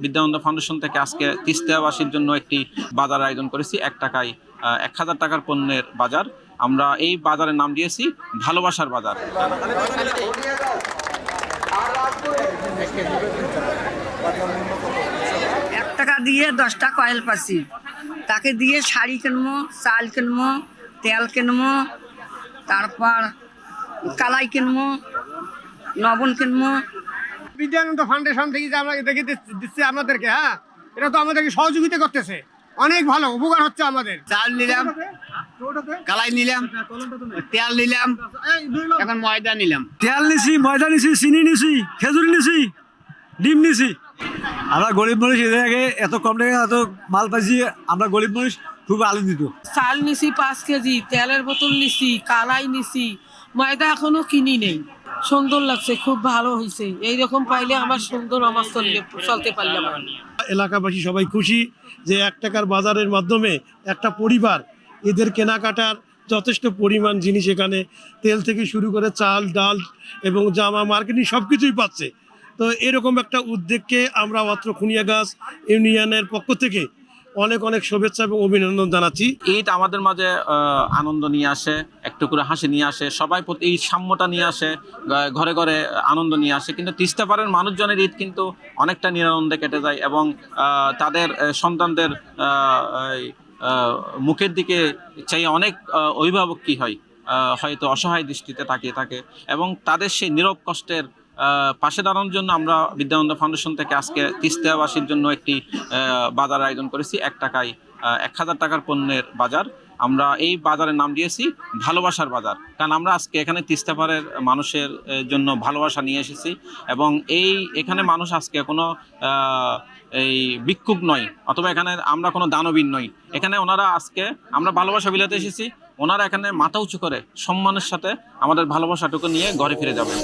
Bidyanondo foundation থেকে আজকে তিস্তাবাসীর জন্য একটি বাজার আয়োজন করেছি। 1 টাকায় 1000 টাকার পণ্যের বাজার। আমরা এই বাজারের নাম দিয়েছি ভালোবাসার বাজার। 1 টাকা দিয়ে 10টা কয়েল পাচ্ছি, তাকে দিয়ে শাড়ি কিনবো, চাল কিনবো, তেল কিনবো, তারপর কালাই কিনবো, লবণ কিনবো। বিদ্যানন্দ ফাউন্ডেশন থেকে যে আমরা দেখে দিচ্ছি আপনাদেরকে, হ্যাঁ, এটা তো আমাদেরকে সহযোগিতা করতেছে, অনেক ভালো উপকার হচ্ছে আমাদের। চাল নিলাম, কালাই নিলাম, তেল নিলাম, এখন ময়দা নিলাম। তেল নিছি, ময়দা নিছি, চিনি নিছি, খেজুরি নিছি, ডিম নিছি। আমরা গরিব মানুষ, এদের আগে এত কম টাকা এত মাল পাইছি, আমরা গরিব মানুষ খুব আনন্দিত। চাল নিছি 5 কেজি, তেলের বোতল নিছি, কালাই নিছি, ময়দা এখনো কিনি নেই। সুন্দর লাগছে, খুব ভালো হয়েছে। এইরকম পাইলে আমার সুন্দর আমার চলতে পারলাম। এলাকাবাসী সবাই খুশি যে 1 টাকার বাজারের মাধ্যমে একটা পরিবার এদের কেনাকাটার যথেষ্ট পরিমাণ জিনিস, এখানে তেল থেকে শুরু করে চাল, ডাল এবং জামা, মার্কেটিং সব কিছুই পাচ্ছে। তো এরকম একটা উদ্যোগকে আমরা অত্র খুনিয়াগাছ ইউনিয়নের পক্ষ থেকে অনেক অনেক শুভেচ্ছা এবং অভিনন্দন জানাচ্ছি। ঈদ আমাদের মাঝে আনন্দ নিয়ে আসে, একটু করে হাসি নিয়ে আসে, সবাই প্রতি এই সাম্যটা নিয়ে আসে, ঘরে ঘরে আনন্দ নিয়ে আসে। কিন্তু তিস্তাপাড়ের মানুষজনের ঈদ কিন্তু অনেকটা নিরানন্দে কেটে যায় এবং তাদের সন্তানদের মুখের দিকে চাই অনেক অভিভাবক কি হয় হয়তো অসহায় দৃষ্টিতে তাকিয়ে থাকে এবং তাদের সেই নীরব কষ্টের পাশে দাঁড়ানোর জন্য আমরা বিদ্যানন্দ ফাউন্ডেশন থেকে আজকে তিস্তাবাসীর জন্য একটি বাজার আয়োজন করেছি। 1 টাকায় 1000 টাকার পণ্যের বাজার। আমরা এই বাজারের নাম দিয়েছি ভালোবাসার বাজার, কারণ আমরা আজকে এখানে তিস্তাপাড়ের মানুষের জন্য ভালোবাসা নিয়ে এসেছি এবং এখানে মানুষ আজকে কোনো এই ভিক্ষুক নয়, অথবা এখানে আমরা কোনো দানবীর নই। এখানে ওনারা আজকে আমরা ভালোবাসা বিলাতে এসেছি, ওনারা এখানে মাথা উঁচু করে সম্মানের সাথে আমাদের ভালোবাসাটুকু নিয়ে ঘরে ফিরে যাবেন।